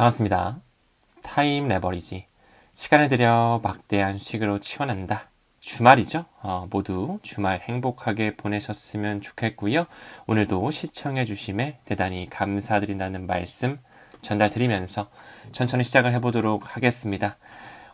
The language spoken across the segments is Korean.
반갑습니다. 타임 레버리지. 시간을 들여 막대한 수익으로 치워낸다. 주말이죠? 모두 주말 행복하게 보내셨으면 좋겠고요. 오늘도 시청해 주심에 대단히 감사드린다는 말씀 전달드리면서 천천히 시작을 해보도록 하겠습니다.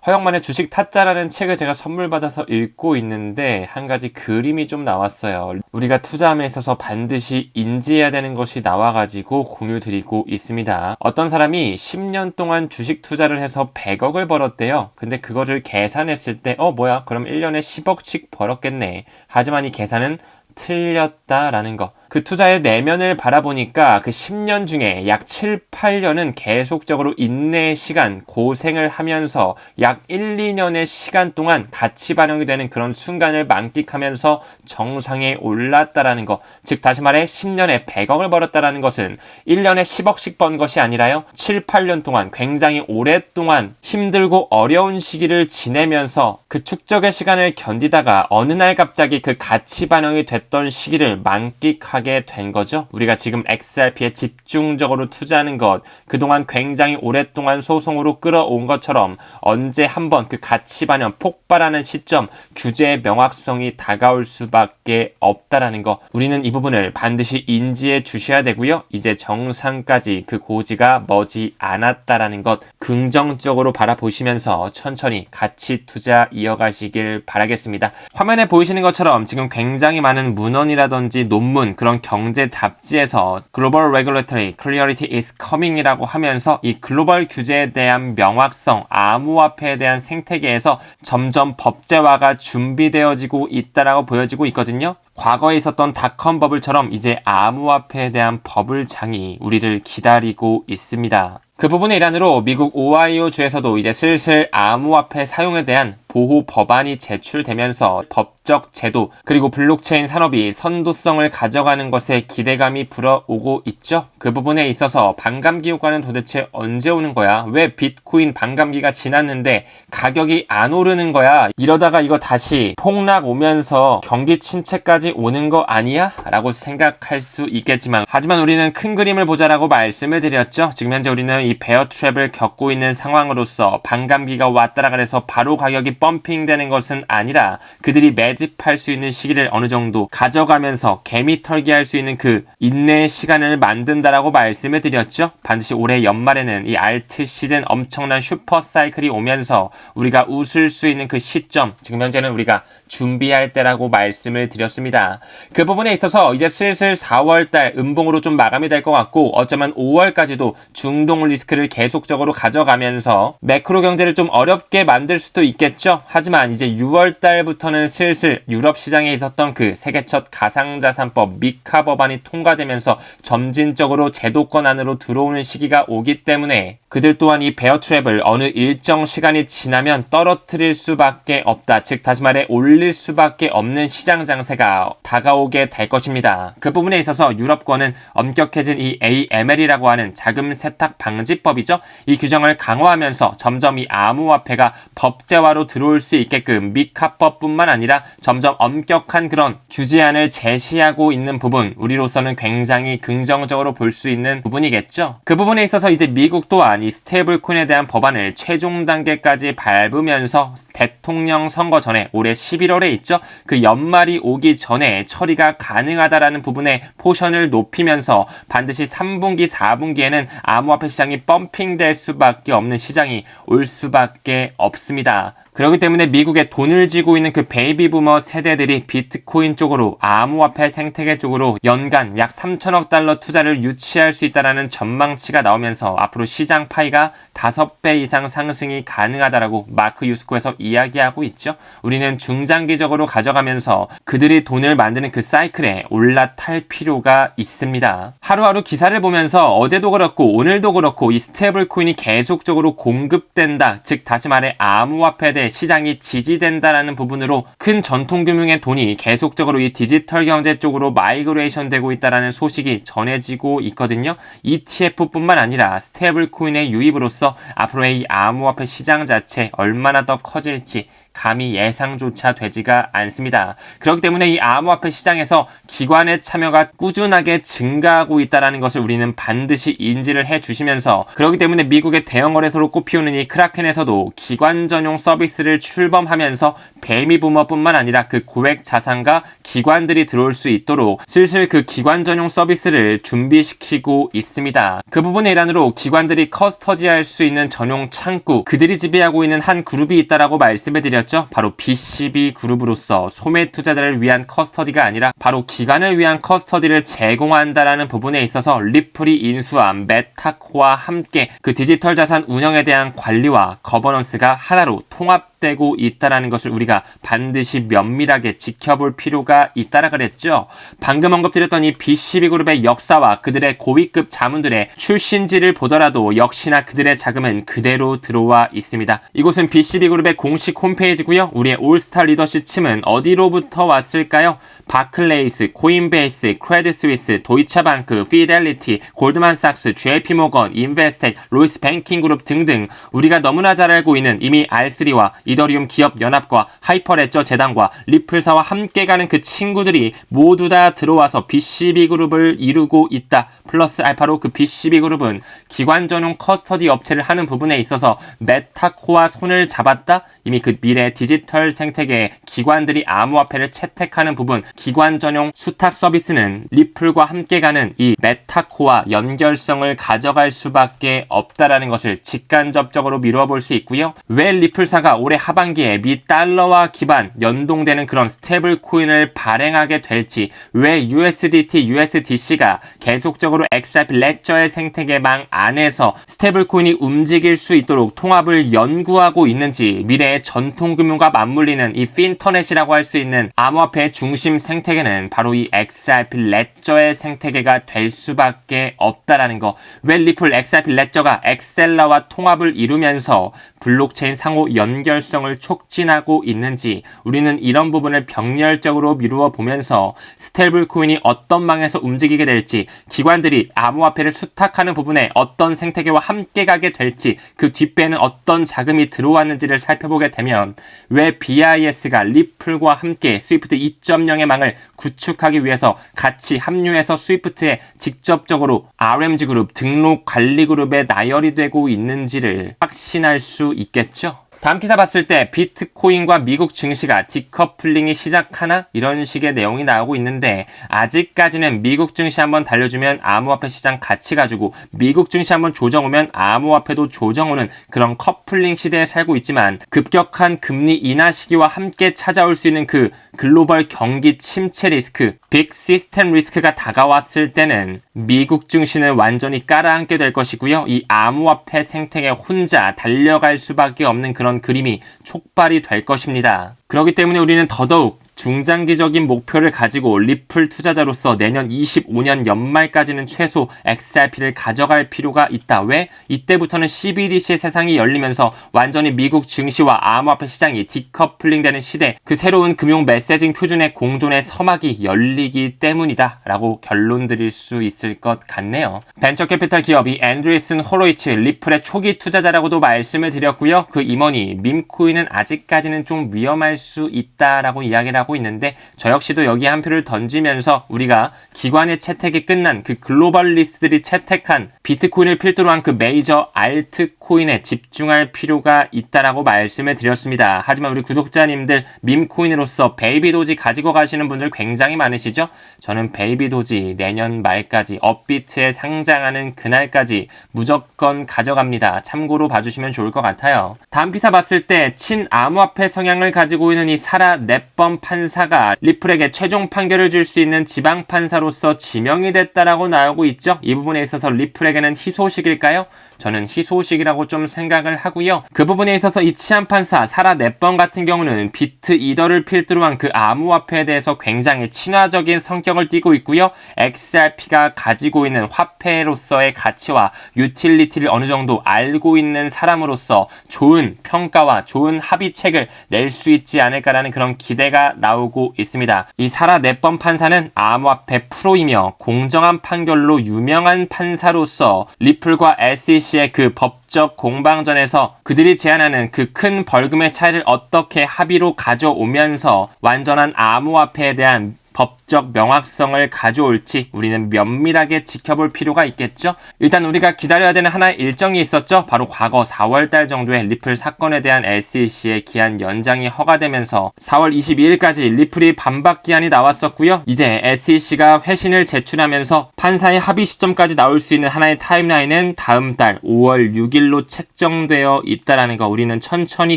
허영만의 주식 타짜라는 책을 제가 선물 받아서 읽고 있는데 한 가지 그림이 좀 나왔어요. 우리가 투자함에 있어서 반드시 인지해야 되는 것이 나와가지고 공유 드리고 있습니다. 어떤 사람이 10년 동안 주식 투자를 해서 100억을 벌었대요. 근데 그거를 계산했을 때 뭐야 그럼 1년에 10억씩 벌었겠네. 하지만 이 계산은 틀렸다라는 거. 그 투자의 내면을 바라보니까 그 10년 중에 약 7, 8년은 계속적으로 인내의 시간, 고생을 하면서 약 1, 2년의 시간 동안 가치 반영이 되는 그런 순간을 만끽하면서 정상에 올랐다라는 거. 즉 다시 말해 10년에 100억을 벌었다라는 것은 1년에 10억씩 번 것이 아니라요. 7, 8년 동안 굉장히 오랫동안 힘들고 어려운 시기를 지내면서 그 축적의 시간을 견디다가 어느 날 갑자기 그 가치 반영이 됐던 시기를 만끽하게 된 거죠. 우리가 지금 XRP에 집중적으로 투자하는 것, 그동안 굉장히 오랫동안 소송으로 끌어온 것처럼 언제 한번 그 가치 반영 폭발하는 시점, 규제의 명확성이 다가올 수밖에 없다라는 거. 우리는 이 부분을 반드시 인지해 주셔야 되고요. 이제 정상까지 그 고지가 머지 않았다라는 것 긍정적으로 바라보시면서 천천히 가치 투자 이어가시길 바라겠습니다. 화면에 보이시는 것처럼 지금 굉장히 많은 문헌이라든지 논문, 그런 경제 잡지에서 Global Regulatory Clarity is Coming이라고 하면서 이 글로벌 규제에 대한 명확성, 암호화폐에 대한 생태계에서 점점 법제화가 준비되어지고 있다라고 보여지고 있거든요. 과거에 있었던 닷컴 버블처럼 이제 암호화폐에 대한 버블장이 우리를 기다리고 있습니다. 그 부분의 일환으로 미국 오하이오 주에서도 이제 슬슬 암호화폐 사용에 대한 보호 법안이 제출되면서 법적 제도 그리고 블록체인 산업이 선도성을 가져가는 것에 기대감이 불어오고 있죠. 그 부분에 있어서 반감기 효과는 도대체 언제 오는 거야? 왜 비트코인 반감기가 지났는데 가격이 안 오르는 거야? 이러다가 이거 다시 폭락 오면서 경기 침체까지 오는 거 아니야? 라고 생각할 수 있겠지만 하지만 우리는 큰 그림을 보자라고 말씀을 드렸죠. 지금 현재 우리는 이 베어 트랩을 겪고 있는 상황으로서 반감기가 왔다라 그래서 바로 가격이 펌핑되는 것은 아니라 그들이 매집할 수 있는 시기를 어느 정도 가져가면서 개미 털기 할 수 있는 그 인내의 시간을 만든다라고 말씀을 드렸죠. 반드시 올해 연말에는 이 알트 시즌 엄청난 슈퍼 사이클이 오면서 우리가 웃을 수 있는 그 시점, 지금 현재는 우리가 준비할 때라고 말씀을 드렸습니다. 그 부분에 있어서 이제 슬슬 4월달 음봉으로 좀 마감이 될 것 같고 어쩌면 5월까지도 중동 리스크를 계속적으로 가져가면서 매크로 경제를 좀 어렵게 만들 수도 있겠죠. 하지만 이제 6월달부터는 슬슬 유럽 시장에 있었던 그 세계 첫 가상자산법 미카 법안이 통과되면서 점진적으로 제도권 안으로 들어오는 시기가 오기 때문에 그들 또한 이 베어 트랩을 어느 일정 시간이 지나면 떨어뜨릴 수밖에 없다. 즉 다시 말해 올릴 수밖에 없는 시장 장세가 다가오게 될 것입니다. 그 부분에 있어서 유럽권은 엄격해진 이 AML이라고 하는 자금 세탁 방지법이죠. 이 규정을 강화하면서 점점 이 암호화폐가 법제화로 들어올 수 있게끔 미카법뿐만 아니라 점점 엄격한 그런 규제안을 제시하고 있는 부분, 우리로서는 굉장히 긍정적으로 볼 수 있는 부분이겠죠. 그 부분에 있어서 이제 미국 또한 이 스테이블 코인에 대한 법안을 최종 단계까지 밟으면서 대통령 선거 전에 올해 11월에 있죠. 그 연말이 오기 전에 처리가 가능하다라는 부분에 포션을 높이면서 반드시 3분기, 4분기에는 암호화폐 시장이 펌핑될 수밖에 없는 시장이 올 수밖에 없습니다. 그렇기 때문에 미국에 돈을 쥐고 있는 그 베이비 부머 세대들이 비트코인 쪽으로 암호화폐 생태계 쪽으로 연간 약 3천억 달러 투자를 유치할 수 있다는 전망치가 나오면서 앞으로 시장 파이가 5배 이상 상승이 가능하다라고 마크 유스코에서 이야기하고 있죠. 우리는 중장기적으로 가져가면서 그들이 돈을 만드는 그 사이클에 올라탈 필요가 있습니다. 하루하루 기사를 보면서 어제도 그렇고 오늘도 그렇고 이 스테이블 코인이 계속적으로 공급된다. 즉 다시 말해 암호화폐에 대해 시장이 지지된다라는 부분으로 큰 전통금융의 돈이 계속적으로 이 디지털 경제 쪽으로 마이그레이션 되고 있다라는 소식이 전해지고 있거든요. ETF뿐만 아니라 스테이블 코인의 유입으로써 앞으로의 이 암호화폐 시장 자체 얼마나 더 커질지 감히 예상조차 되지가 않습니다. 그렇기 때문에 이 암호화폐 시장에서 기관의 참여가 꾸준하게 증가하고 있다는 것을 우리는 반드시 인지를 해주시면서, 그렇기 때문에 미국의 대형 거래소로 꼽히오는 이 크라켄에서도 기관 전용 서비스를 출범하면서 벨미부머뿐만 아니라 그 고액 자산가 기관들이 들어올 수 있도록 슬슬 그 기관 전용 서비스를 준비시키고 있습니다. 그 부분의 일환으로 기관들이 커스터디할 수 있는 전용 창구, 그들이 지배하고 있는 한 그룹이 있다라고 말씀을 드렸죠. 바로 BCB 그룹으로서 소매 투자자를 위한 커스터디가 아니라 바로 기관을 위한 커스터디를 제공한다라는 부분에 있어서 리플이 인수한 메타코와 함께 그 디지털 자산 운영에 대한 관리와 거버넌스가 하나로 통합되고 있다라는 것을 우리가 반드시 면밀하게 지켜볼 필요가 있다라 그랬죠. 방금 언급드렸던 이 BCB그룹의 역사와 그들의 고위급 자문들의 출신지를 보더라도 역시나 그들의 자금은 그대로 들어와 있습니다. 이곳은 BCB그룹의 공식 홈페이지고요. 우리의 올스타 리더십 팀은 어디로부터 왔을까요? 바클레이스, 코인베이스, 크레딧스위스, 도이차방크, 피델리티, 골드만삭스, JP모건, 인베스텍, 로이스 뱅킹그룹 등등 우리가 너무나 잘 알고 있는 이미 R3와 이더리움 기업 연합과 하이퍼레저 재단과 리플사와 함께 가는 그 친구들이 모두 다 들어와서 BCB그룹을 이루고 있다. 플러스 알파로 그 BCB그룹은 기관 전용 커스터디 업체를 하는 부분에 있어서 메타코와 손을 잡았다. 이미 그 미래 디지털 생태계에 기관들이 암호화폐를 채택하는 부분, 기관 전용 수탁 서비스는 리플과 함께 가는 이 메타코와 연결성을 가져갈 수밖에 없다라는 것을 직간접적으로 미루어 볼 수 있고요. 왜 리플사가 올해 하반기에 미 달러와 기반 연동되는 그런 스테이블 코인을 발행하게 될지, 왜 USDT, USDC가 계속적으로 XRP 레저의 생태계망 안에서 스테이블 코인이 움직일 수 있도록 통합을 연구하고 있는지, 미래의 전통금융과 맞물리는 이 핀터넷이라고 할 수 있는 암호화폐의 중심 생태계는 바로 이 XRP 레저의 생태계가 될 수밖에 없다라는 거. 왜 리플 XRP 레저가 엑셀라와 통합을 이루면서 블록체인 상호 연결성을 촉진하고 있는지, 우리는 이런 부분을 병렬적으로 미루어 보면서 스테이블 코인이 어떤 방에서 움직이게 될지, 기관들이 암호화폐를 수탁하는 부분에 어떤 생태계와 함께 가게 될지, 그 뒷배에는 어떤 자금이 들어왔는지를 살펴보게 되면 왜 BIS가 리플과 함께 스위프트 2.0의 망을 구축하기 위해서 같이 합류해서 스위프트에 직접적으로 RMG 그룹 등록 관리 그룹에 나열이 되고 있는지를 확신할 수 있겠죠. 다음 기사 봤을 때 비트코인과 미국 증시가 디커플링이 시작하나? 이런 식의 내용이 나오고 있는데, 아직까지는 미국 증시 한번 달려주면 암호화폐 시장 같이 가지고 미국 증시 한번 조정 오면 암호화폐도 조정 오는 그런 커플링 시대에 살고 있지만, 급격한 금리 인하 시기와 함께 찾아올 수 있는 그 글로벌 경기 침체 리스크, 빅 시스템 리스크가 다가왔을 때는 미국 증시는 완전히 깔아앉게 될 것이고요. 이 암호화폐 생태계 혼자 달려갈 수밖에 없는 그런 그림이 촉발이 될 것입니다. 그렇기 때문에 우리는 더더욱 중장기적인 목표를 가지고 리플 투자자로서 내년 25년 연말까지는 최소 XRP를 가져갈 필요가 있다. 왜? 이때부터는 CBDC의 세상이 열리면서 완전히 미국 증시와 암호화폐 시장이 디커플링 되는 시대, 그 새로운 금융 메시징 표준의 공존의 서막이 열리기 때문이다 라고 결론 드릴 수 있을 것 같네요. 벤처 캐피탈 기업이 앤드리슨 호로이츠 리플의 초기 투자자라고도 말씀을 드렸고요. 그 임원이 밈코인은 아직까지는 좀 위험할 수 있다라고 이야기를 하고 있는데, 저 역시도 여기에 한 표를 던지면서 우리가 기관의 채택이 끝난 그 글로벌리스트들이 채택한 비트코인을 필두로 한 그 메이저 알트코인에 집중할 필요가 있다라고 말씀을 드렸습니다. 하지만 우리 구독자님들 밈코인으로서 베이비도지 가지고 가시는 분들 굉장히 많으시죠? 저는 베이비도지 내년 말까지 업비트에 상장하는 그날까지 무조건 가져갑니다. 참고로 봐주시면 좋을 것 같아요. 다음 기사 봤을 때 친암호화폐 성향을 가지고 있는 이 사라 넷번 판사가 리플에게 최종 판결을 줄 수 있는 지방판사로서 지명이 됐다라고 나오고 있죠. 이 부분에 있어서 리플에게는 희소식일까요? 저는 희소식이라고 좀 생각을 하고요. 그 부분에 있어서 이 치안판사 사라 넷번 같은 경우는 비트 이더를 필두로 한 그 암호화폐에 대해서 굉장히 친화적인 성격을 띠고 있고요. XRP가 가지고 있는 화폐로서의 가치와 유틸리티를 어느 정도 알고 있는 사람으로서 좋은 평가와 좋은 합의책을 낼 수 있지 않을까라는 그런 기대가 나오고 있습니다. 이 사라 넷번 판사는 암호화폐 프로이며 공정한 판결로 유명한 판사로서 리플과 SEC의 그 법적 공방전에서 그들이 제안하는 그 큰 벌금의 차이를 어떻게 합의로 가져오면서 완전한 암호화폐에 대한 법적 명확성을 가져올지 우리는 면밀하게 지켜볼 필요가 있겠죠. 일단 우리가 기다려야 되는 하나의 일정이 있었죠. 바로 과거 4월달 정도에 리플 사건에 대한 SEC의 기한 연장이 허가되면서 4월 22일까지 리플이 반박 기한이 나왔었고요. 이제 SEC가 회신을 제출하면서 판사의 합의 시점까지 나올 수 있는 하나의 타임라인은 다음 달 5월 6일로 책정되어 있다는 거 우리는 천천히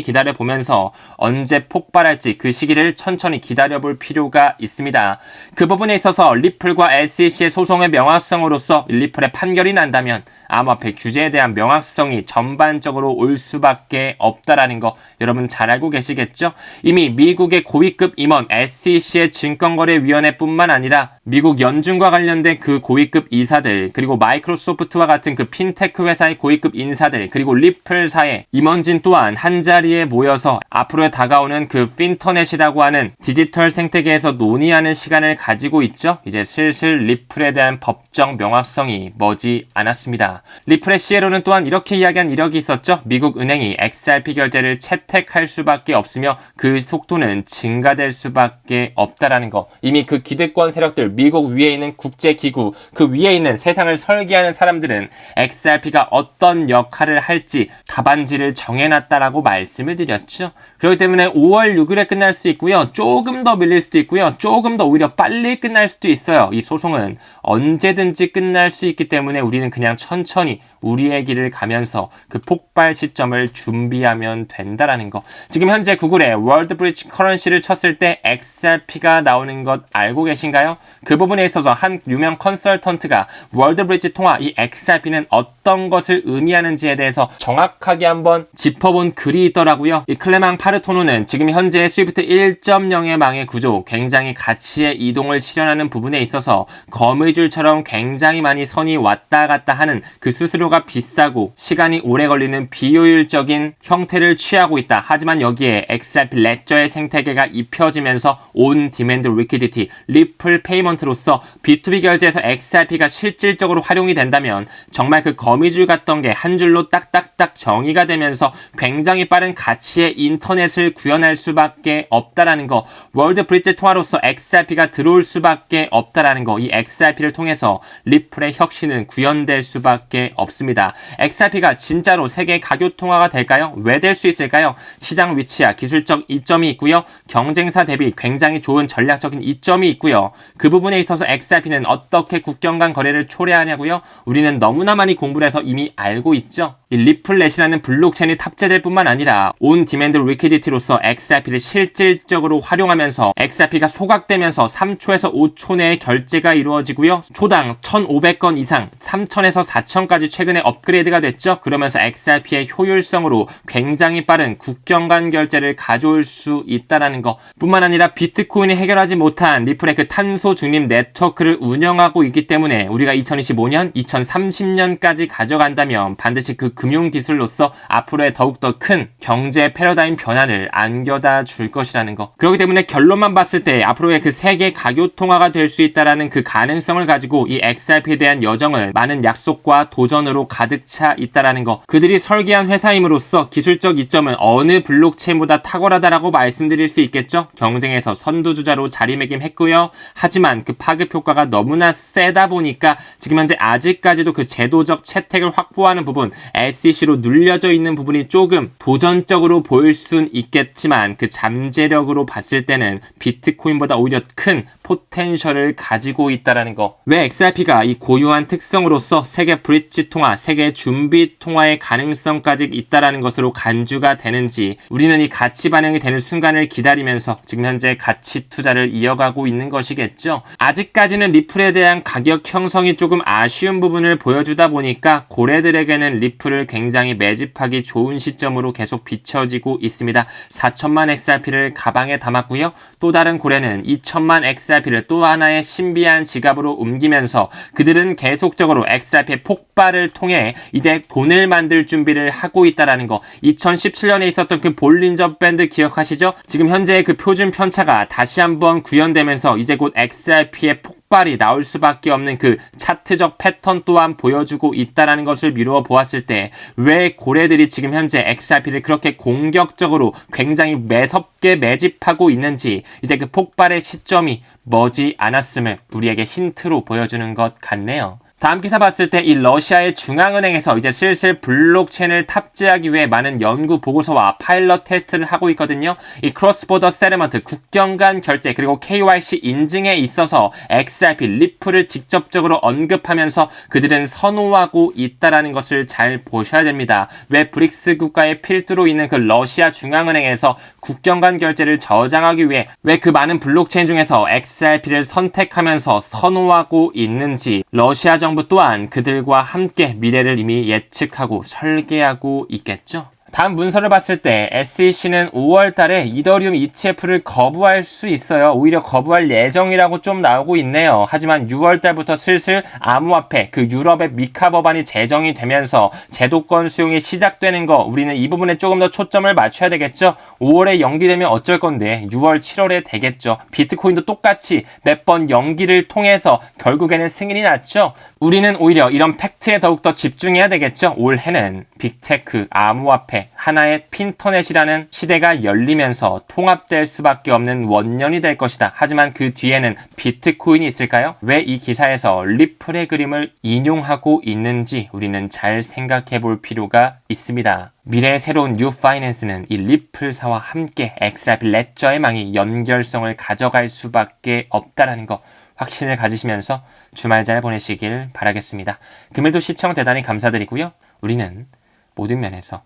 기다려보면서 언제 폭발할지 그 시기를 천천히 기다려볼 필요가 있습니다. 그 부분에 있어서 리플과 SEC의 소송의 명확성으로서 리플의 판결이 난다면 암호화폐 규제에 대한 명확성이 전반적으로 올 수밖에 없다라는 거 여러분 잘 알고 계시겠죠? 이미 미국의 고위급 임원 SEC의 증권거래위원회뿐만 아니라 미국 연준과 관련된 그 고위급 이사들 그리고 마이크로소프트와 같은 그 핀테크 회사의 고위급 인사들 그리고 리플사의 임원진 또한 한자리에 모여서 앞으로 다가오는 그 핀터넷이라고 하는 디지털 생태계에서 논의하는 시간을 가지고 있죠. 이제 슬슬 리플에 대한 법적 명확성이 머지 않았습니다. 리플의 CEO는 또한 이렇게 이야기한 이력이 있었죠. 미국 은행이 XRP 결제를 채택할 수밖에 없으며 그 속도는 증가될 수밖에 없다라는 거. 이미 그 기득권 세력들 미국 위에 있는 국제기구 그 위에 있는 세상을 설계하는 사람들은 XRP가 어떤 역할을 할지 답안지를 정해놨다라고 말씀을 드렸죠. 그렇기 때문에 5월 6일에 끝날 수 있고요. 조금 더 밀릴 수도 있고요. 조금 더 오히려 빨리 끝날 수도 있어요. 이 소송은 언제든지 끝날 수 있기 때문에 우리는 그냥 천천히 우리의 길을 가면서 그 폭발 시점을 준비하면 된다라는 거. 지금 현재 구글에 월드 브릿지 커런시를 쳤을 때 XRP가 나오는 것 알고 계신가요? 그 부분에 있어서 한 유명 컨설턴트가 월드 브릿지 통화 이 XRP는 어떤 것을 의미하는지에 대해서 정확하게 한번 짚어본 글이 있더라고요. 이 클레망 파르토노는 지금 현재 스위프트 1.0의 망의 구조, 굉장히 가치의 이동을 실현하는 부분에 있어서 거미줄처럼 굉장히 많이 선이 왔다 갔다 하는 그 수수료가 비싸고 시간이 오래 걸리는 비효율적인 형태를 취하고 있다. 하지만 여기에 XRP 레저의 생태계가 입혀지면서 온 디맨드 리퀴디티, 리플 페이먼트로서 B2B 결제에서 XRP가 실질적으로 활용이 된다면 정말 그 거미줄 같던 게 한 줄로 딱딱딱 정의가 되면서 굉장히 빠른 가치의 인터넷을 구현할 수밖에 없다라는 거. 월드 브릿지 통화로서 XRP가 들어올 수밖에 없다라는 거. 이 XRP를 통해서 리플의 혁신은 구현될 수밖에 없습니다. XRP가 진짜로 세계 가교 통화가 될까요? 왜 될 수 있을까요? 시장 위치야 기술적 이점이 있고요. 경쟁사 대비 굉장히 좋은 전략적인 이점이 있고요. 그 부분에 있어서 XRP는 어떻게 국경 간 거래를 초래하냐고요? 우리는 너무나 많이 공부를 해서 이미 알고 있죠. 이 리플렛이라는 블록체인이 탑재될 뿐만 아니라 온 디맨드 리퀴디티로서 XRP를 실질적으로 활용하면서 XRP가 소각되면서 3초에서 5초 내에 결제가 이루어지고요. 초당 1,500건 이상 3,000에서 4,000까지 최근에 업그레이드가 됐죠. 그러면서 XRP의 효율성으로 굉장히 빠른 국경 간 결제를 가져올 수 있다는 것 뿐만 아니라 비트코인이 해결하지 못한 리플의 그 탄소 중립 네트워크를 운영하고 있기 때문에 우리가 2025년, 2030년까지 가져간다면 반드시 그 금융기술로서 앞으로의 더욱더 큰 경제 패러다임 변화를 안겨다 줄 것이라는 거. 그렇기 때문에 결론만 봤을 때 앞으로의 그 세계 가교 통화가 될 수 있다라는 그 가능성을 가지고 이 XRP에 대한 여정을 많은 약속과 도전으로 가득 차 있다라는 거. 그들이 설계한 회사임으로써 기술적 이점은 어느 블록체인보다 탁월하다라고 말씀드릴 수 있겠죠. 경쟁에서 선두주자로 자리매김했고요. 하지만 그 파급 효과가 너무나 세다 보니까 지금 현재 아직까지도 그 제도적 채택을 확보하는 부분, SEC로 눌려져 있는 부분이 조금 도전적으로 보일 순 있겠지만 그 잠재력으로 봤을 때는 비트코인보다 오히려 큰 포텐셜을 가지고 있다라는 거. 왜 XRP가 이 고유한 특성으로서 세계 브릿지 통화, 세계 준비 통화의 가능성까지 있다라는 것으로 간주가 되는지 우리는 이 가치 반영이 되는 순간을 기다리면서 지금 현재 가치 투자를 이어가고 있는 것이겠죠. 아직까지는 리플에 대한 가격 형성이 조금 아쉬운 부분을 보여주다 보니까 고래들에게는 리플을 굉장히 매집하기 좋은 시점으로 계속 비춰지고 있습니다. 4천만 XRP를 가방에 담았고요. 또 다른 고래는 2천만 XRP XRP를 또 하나의 신비한 지갑으로 옮기면서 그들은 계속적으로 XRP의 폭발을 통해 이제 돈을 만들 준비를 하고 있다라는 거. 2017년에 있었던 그 볼린저 밴드 기억하시죠? 지금 현재 그 표준 편차가 다시 한번 구현되면서 이제 곧 XRP의 폭발이 나올 수밖에 없는 그 차트적 패턴 또한 보여주고 있다라는 것을 미루어 보았을 때 왜 고래들이 지금 현재 XRP를 그렇게 공격적으로 굉장히 매섭게 매집하고 있는지 이제 그 폭발의 시점이 머지 않았음을 우리에게 힌트로 보여주는 것 같네요. 다음 기사 봤을 때 이 러시아의 중앙은행에서 이제 슬슬 블록체인을 탑재하기 위해 많은 연구 보고서와 파일럿 테스트를 하고 있거든요. 이 크로스보더 세트먼트, 국경 간 결제, 그리고 KYC 인증에 있어서 XRP, 리플을 직접적으로 언급하면서 그들은 선호하고 있다라는 것을 잘 보셔야 됩니다. 왜 브릭스 국가의 필두로 있는 그 러시아 중앙은행에서 국경 간 결제를 저장하기 위해 왜 그 많은 블록체인 중에서 XRP를 선택하면서 선호하고 있는지 러시아 정부 또한 그들과 함께 미래를 이미 예측하고 설계하고 있겠죠. 다음 문서를 봤을 때 SEC는 5월 달에 이더리움 ETF를 거부할 수 있어요. 오히려 거부할 예정이라고 좀 나오고 있네요. 하지만 6월 달부터 슬슬 암호화폐, 그 유럽의 미카 법안이 제정이 되면서 제도권 수용이 시작되는 거, 우리는 이 부분에 조금 더 초점을 맞춰야 되겠죠. 5월에 연기되면 어쩔 건데 6월, 7월에 되겠죠. 비트코인도 똑같이 몇 번 연기를 통해서 결국에는 승인이 났죠. 우리는 오히려 이런 팩트에 더욱더 집중해야 되겠죠. 올해는 빅테크, 암호화폐, 하나의 핀터넷이라는 시대가 열리면서 통합될 수밖에 없는 원년이 될 것이다. 하지만 그 뒤에는 비트코인이 있을까요? 왜 이 기사에서 리플의 그림을 인용하고 있는지 우리는 잘 생각해 볼 필요가 있습니다. 미래의 새로운 뉴 파이낸스는 이 리플사와 함께 XRP 레저의 망이 연결성을 가져갈 수밖에 없다라는 거 확신을 가지시면서 주말 잘 보내시길 바라겠습니다. 금일도 시청 대단히 감사드리고요. 우리는 모든 면에서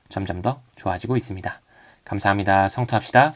점점 더 좋아지고 있습니다. 감사합니다. 성투합시다.